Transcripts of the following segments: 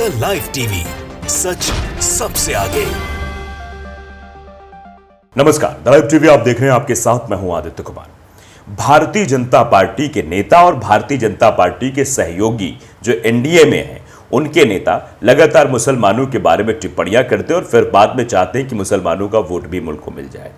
The live TV, सच सबसे आगे। नमस्कार, द लाइव टीवी आप देख रहे हैं, आपके साथ मैं हूं आदित्य कुमार। भारतीय जनता पार्टी के नेता और भारतीय जनता पार्टी के सहयोगी जो एनडीए में हैं, उनके नेता लगातार मुसलमानों के बारे में टिप्पणियां करते हैं और फिर बाद में चाहते हैं कि मुसलमानों का वोट भी मुल्क को मिल जाए।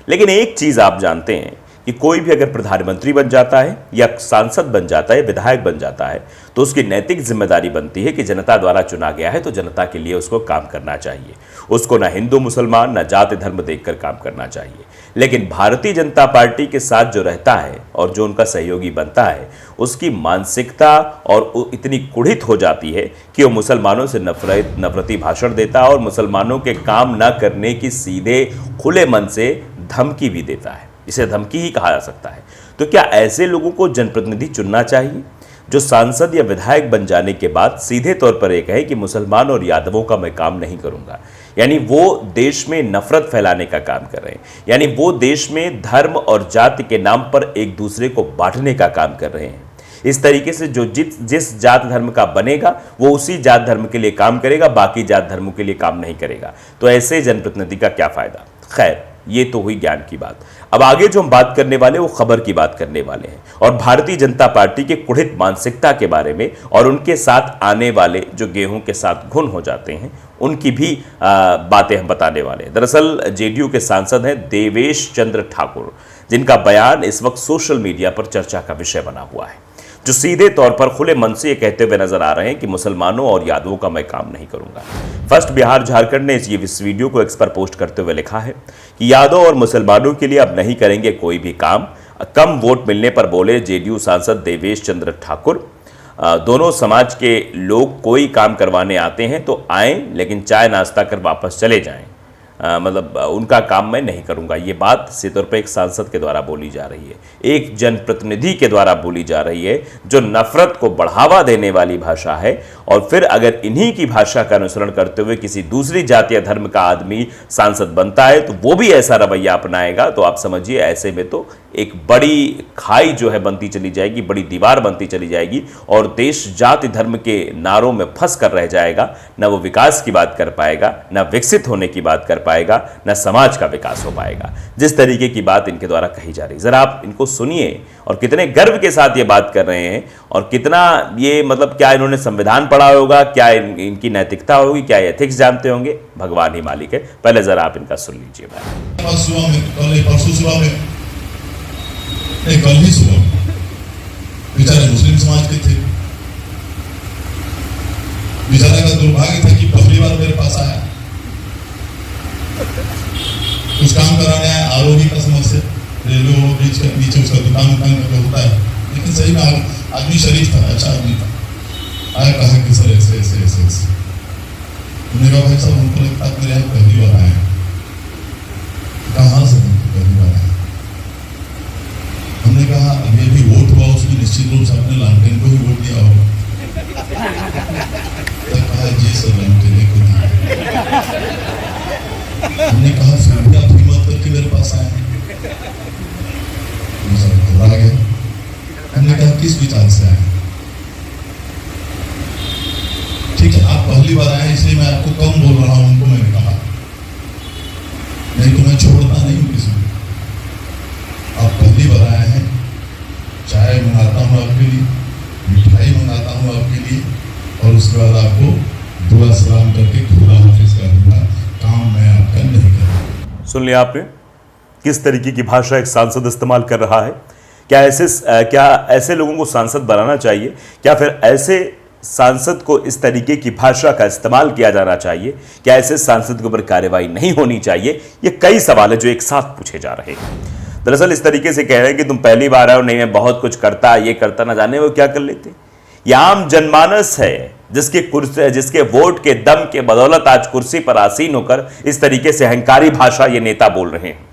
लेकिन एक चीज आप जानते हैं कि कोई भी अगर प्रधानमंत्री बन जाता है या सांसद बन जाता है, विधायक बन जाता है, तो उसकी नैतिक जिम्मेदारी बनती है कि जनता द्वारा चुना गया है तो जनता के लिए उसको काम करना चाहिए। उसको ना हिंदू मुसलमान ना जाति धर्म देखकर काम करना चाहिए। लेकिन भारतीय जनता पार्टी के साथ जो रहता है और जो उनका सहयोगी बनता है, उसकी मानसिकता और इतनी कुढ़ित हो जाती है कि वो मुसलमानों से नफरती भाषण देता है और मुसलमानों के काम न करने की सीधे खुले मन से धमकी भी देता है। इसे धमकी ही कहा जा सकता है। तो क्या ऐसे लोगों को जनप्रतिनिधि चुनना चाहिए जो सांसद या विधायक बन जाने के बाद सीधे तौर पर यह कहे कि मुसलमान और यादवों का मैं काम नहीं करूंगा? यानी वो देश में नफरत फैलाने का काम कर रहे हैं, यानी वो देश में धर्म और जाति के नाम पर एक दूसरे को बांटने का काम कर रहे हैं। इस तरीके से जो जिस जात धर्म का बनेगा वो उसी जात धर्म के लिए काम करेगा, बाकी जात धर्मों के लिए काम नहीं करेगा। तो ऐसे जनप्रतिनिधि का क्या फायदा? खैर, ये तो हुई ज्ञान की बात। अब आगे जो हम बात करने वाले वो खबर की बात करने वाले हैं और भारतीय जनता पार्टी के कुढ़ित मानसिकता के बारे में और उनके साथ आने वाले जो गेहूं के साथ घुन हो जाते हैं उनकी भी बातें हम बताने वाले हैं। दरअसल जेडीयू के सांसद हैं देवेश चंद्र ठाकुर, जिनका बयान इस वक्त सोशल मीडिया पर चर्चा का विषय बना हुआ है, जो सीधे तौर पर खुले मन से ये कहते हुए नजर आ रहे हैं कि मुसलमानों और यादवों का मैं काम नहीं करूंगा। फर्स्ट बिहार झारखंड ने इस वीडियो को एक्स पर पोस्ट करते हुए लिखा है कि यादव और मुसलमानों के लिए अब नहीं करेंगे कोई भी काम। कम वोट मिलने पर बोले जेडीयू सांसद देवेश चंद्र ठाकुर, दोनों समाज के लोग कोई काम करवाने आते हैं तो आएं, लेकिन चाय नाश्ता कर वापस चले जाएं। मतलब उनका काम मैं नहीं करूंगा। ये बात सीधे तौर पर एक सांसद के द्वारा बोली जा रही है, एक जनप्रतिनिधि के द्वारा बोली जा रही है, जो नफरत को बढ़ावा देने वाली भाषा है। और फिर अगर इन्हीं की भाषा का अनुसरण करते हुए किसी दूसरी जाति या धर्म का आदमी सांसद बनता है तो वो भी ऐसा रवैया अपनाएगा, तो आप समझिए ऐसे में तो एक बड़ी खाई जो है बनती चली जाएगी, बड़ी दीवार बनती चली जाएगी और देश जाति धर्म के नारों में फंस कर रह जाएगा। न वो विकास की बात कर पाएगा, न विकसित होने की बात कर पाएगा, न समाज का विकास हो पाएगा। जिस तरीके की बात इनके द्वारा कही जा रही, जरा आप इनको सुनिए और कितने गर्व के साथ ये बात कर रहे हैं और कितना ये मतलब क्या इन्होंने संविधान पढ़ा होगा, क्या इनकी नैतिकता होगी, क्या एथिक्स जानते होंगे, भगवान ही मालिक है। पहले जरा आप इनका सुन लीजिए। कल ही सुबह बेचारे मुस्लिम समाज के थे, बेचारे का दुर्भाग्य था कि पहली बार मेरे पास आया, कुछ काम कराने आया आरोही का समझ से, रेलवे ब्रिज के नीचे उसका दुकान करके होता है। लेकिन सही में आदमी शरीफ था, अच्छा आदमी था। आया, कहा कि सर ऐसे ऐसे ऐसे ऐसे। उन्होंने कहा भाई साहब हमको लगता है मेरे यहाँ पहली बार आए। कहाँ से पहली बार आए? हमने कहा अभी अभी वोट हुआ, उसमें निश्चित रूप से आपने लालटेन को ही वोट दिया होगा। कहा जी सर लालटेन को दिया। हमने कहा फिर भी आप हिम्मत करके मेरे पास आए। घबरा गए। हमने कहा किस विचार से आए? ठीक है, आप पहली बार आए इसलिए मैं आपको कम बोल रहा हूं, उनको मैंने कहा, नहीं तो मैं छोड़ता नहीं हूं किसी को। आप पहली बार आए हैं, चाय मंगाता हूँ आपके लिए, मिठाई मंगाता हूँ आपके लिए और उसके बाद आपको दुआ सलाम करके खुदा हाफिज कर दूंगा। काम मैं आपका नहीं करूँगा। सुन लिया आपने किस तरीके की भाषा एक सांसद इस्तेमाल कर रहा है? क्या ऐसे लोगों को सांसद बनाना चाहिए? क्या फिर ऐसे सांसद को इस तरीके की भाषा का इस्तेमाल किया जाना चाहिए? क्या ऐसे सांसद के ऊपर कार्रवाई नहीं होनी चाहिए? ये कई सवाल है जो एक साथ पूछे जा रहे हैं। दरअसल इस तरीके से कह रहे हैं कि तुम पहली बार आए हो, नहीं मैं बहुत कुछ करता, ये करता, ना जाने वो क्या कर लेते। ये आम जनमानस है जिसके वोट के दम के बदौलत आज कुर्सी पर आसीन होकर इस तरीके से अहंकारी भाषा ये नेता बोल रहे हैं।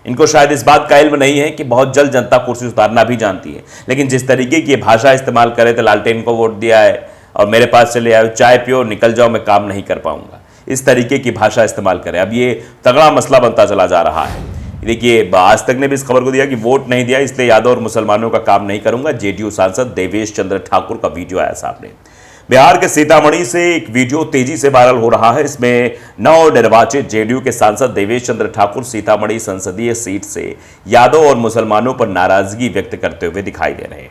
इनको शायद इस बात का इल्म नहीं है कि बहुत जल्द जनता कुर्सी उतारना भी जानती है, लेकिन जिस तरीके की भाषा इस्तेमाल करे तो लालटेन को वोट दिया है और मेरे पास चले आओ, चाय पियो, निकल जाओ, मैं काम नहीं कर पाऊंगा, इस तरीके की भाषा इस्तेमाल करें। अब ये तगड़ा मसला बनता चला जा रहा है। देखिए, आज तक ने भी इस खबर को दिया कि वोट नहीं दिया इसलिए यादव और मुसलमानों का काम नहीं करूंगा। जेडीयू सांसद देवेश चंद्र ठाकुर का वीडियो आया सामने। बिहार के सीतामढ़ी से एक वीडियो तेजी से वायरल हो रहा है। इसमें नवनिर्वाचित जेडीयू के सांसद देवेश चंद्र ठाकुर सीतामढ़ी संसदीय सीट से यादव और मुसलमानों पर नाराजगी व्यक्त करते हुए दिखाई दे रहे हैं।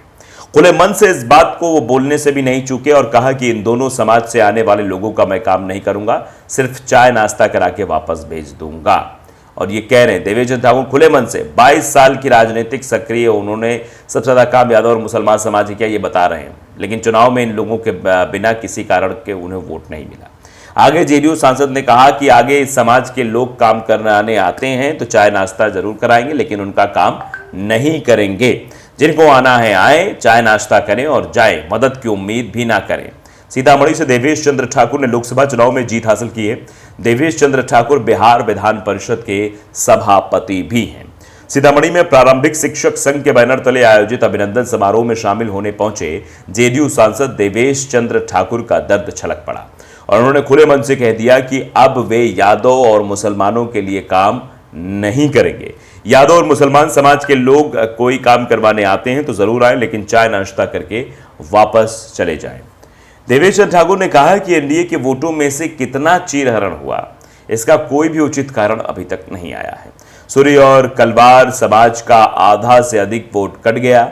खुले मन से इस बात को वो बोलने से भी नहीं चूके और कहा कि इन दोनों समाज से आने वाले लोगों का मैं काम नहीं करूंगा, सिर्फ चाय नाश्ता करा के वापस भेज दूंगा। और ये कह रहे हैं देवेश चंद्र ठाकुर खुले मन से। 22 साल की राजनीतिक सक्रिय, उन्होंने सबसे ज्यादा काम यादव और मुसलमान समाज किया, ये बता रहे हैं। लेकिन चुनाव में इन लोगों के बिना किसी कारण के उन्हें वोट नहीं मिला। आगे जेडीयू सांसद ने कहा कि आगे इस समाज के लोग काम करने आते हैं तो चाय नाश्ता जरूर कराएंगे, लेकिन उनका काम नहीं करेंगे। जिनको आना है आए, चाय नाश्ता करें और जाएं, मदद की उम्मीद भी ना करें। सीतामढ़ी से देवेश चंद्र ठाकुर ने लोकसभा चुनाव में जीत हासिल की है। देवेश चंद्र ठाकुर बिहार विधान परिषद के सभापति भी हैं। सीतामढ़ी में प्रारंभिक शिक्षक संघ के बैनर तले आयोजित अभिनंदन समारोह में शामिल होने पहुंचे जेडीयू सांसद देवेश चंद्र ठाकुर का दर्द छलक पड़ा और उन्होंने खुले मन से कह दिया कि अब वे यादव और मुसलमानों के लिए काम नहीं करेंगे। यादव और मुसलमान समाज के लोग कोई काम करवाने आते हैं तो जरूर आए, लेकिन चाय नाश्ता करके वापस चले जाएं। देवेश चंद्र ठाकुर ने कहा कि एनडीए के वोटों में से कितना चीरहरण हुआ, इसका कोई भी उचित कारण अभी तक नहीं आया है। सूर्य और कलवार समाज का आधा से अधिक वोट कट गया।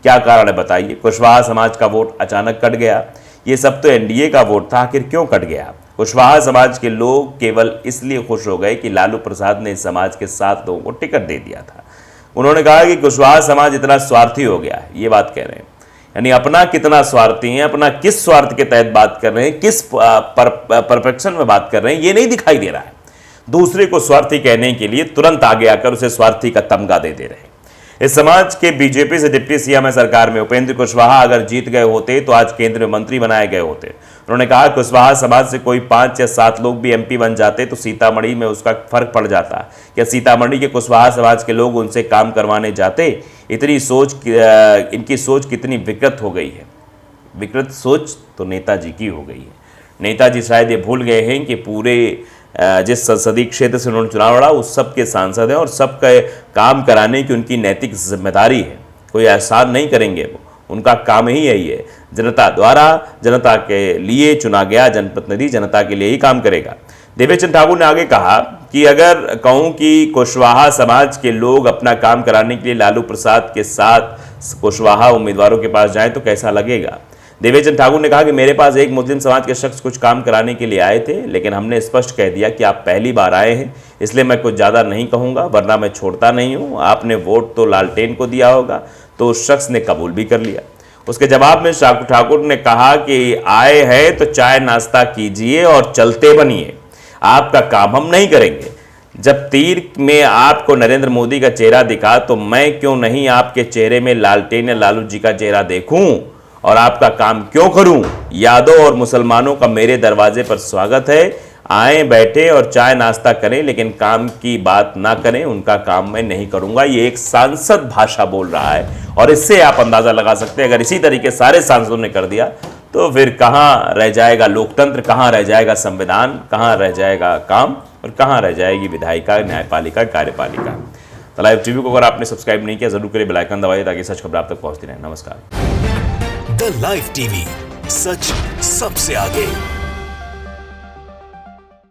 क्या कारण है बताइए? कुशवाहा समाज का वोट अचानक कट गया। ये सब तो एनडीए का वोट था, आखिर क्यों कट गया? कुशवाहा समाज के लोग केवल इसलिए खुश हो गए कि लालू प्रसाद ने इस समाज के 7 लोगों को टिकट दे दिया था। उन्होंने कहा कि कुशवाहा समाज इतना स्वार्थी हो गया है, ये बात कह रहे हैं। यानी अपना कितना स्वार्थी है, अपना किस स्वार्थ के तहत बात कर रहे हैं, किस परफेक्शन में बात कर रहे हैं, ये नहीं दिखाई दे रहा है। दूसरे को स्वार्थी कहने के लिए तुरंत आगे आकर उसे स्वार्थी का तमगा दे रहे हैं। इस समाज के बीजेपी से डिप्टी सीएम है सरकार में। उपेंद्र कुशवाहा अगर जीत गए होते तो आज केंद्रीय मंत्री बनाए गए होते। उन्होंने कहा कुशवाहा समाज से कोई 5 या 7 लोग भी एमपी बन जाते तो सीतामढ़ी में उसका फर्क पड़ जाता। क्या सीतामढ़ी के कुशवाहा समाज के लोग उनसे काम करवाने जाते? इनकी सोच कितनी विकृत हो गई है। विकृत सोच तो नेताजी की हो गई है। नेताजी शायद ये भूल गए हैं कि पूरे जिस संसदीय क्षेत्र से उन्होंने चुनाव लड़ा उस सब के सांसद हैं और सबका काम कराने की उनकी नैतिक जिम्मेदारी है। कोई एहसान नहीं करेंगे, वो उनका काम ही यही है। जनता द्वारा जनता के लिए चुना गया जनप्रतिनिधि जनता के लिए ही काम करेगा। देवेश चंद्र ठाकुर ने आगे कहा कि अगर कहूं कि कुशवाहा समाज के लोग अपना काम कराने के लिए लालू प्रसाद के साथ कुशवाहा उम्मीदवारों के पास जाएं तो कैसा लगेगा। देवेश चंद्र ठाकुर ने कहा कि मेरे पास एक मुस्लिम समाज के शख्स कुछ काम कराने के लिए आए थे, लेकिन हमने स्पष्ट कह दिया कि आप पहली बार आए हैं, इसलिए मैं कुछ ज़्यादा नहीं कहूँगा, वरना मैं छोड़ता नहीं हूँ। आपने वोट तो लालटेन को दिया होगा। तो उस शख्स ने कबूल भी कर लिया। उसके जवाब में ठाकुर ने कहा कि आए हैं तो चाय नाश्ता कीजिए और चलते बनिए, आपका काम हम नहीं करेंगे। जब तीर में आपको नरेंद्र मोदी का चेहरा दिखा तो मैं क्यों नहीं आपके चेहरे में लालटेन या लालू जी का चेहरा देखूं और आपका काम क्यों करूं। यादव और मुसलमानों का मेरे दरवाजे पर स्वागत है, आए बैठे और चाय नाश्ता करें, लेकिन काम की बात ना करें, उनका काम मैं नहीं करूंगा। ये एक सांसद भाषा बोल रहा है और इससे आप अंदाजा लगा सकते हैं अगर इसी तरीके सारे सांसदों ने कर दिया तो फिर कहाँ रह जाएगा लोकतंत्र, कहाँ रह जाएगा संविधान, कहाँ रह जाएगा काम और कहाँ रह जाएगी विधायिका, न्यायपालिका, कार्यपालिका। तो लाइव टीवी को अगर आपने सब्सक्राइब नहीं किया जरूर करिए, बेल आइकन दबाइए ताकि सच खबर आप तक पहुंचती रहे। नमस्कार। द लाइव टीवी, सच सबसे आगे।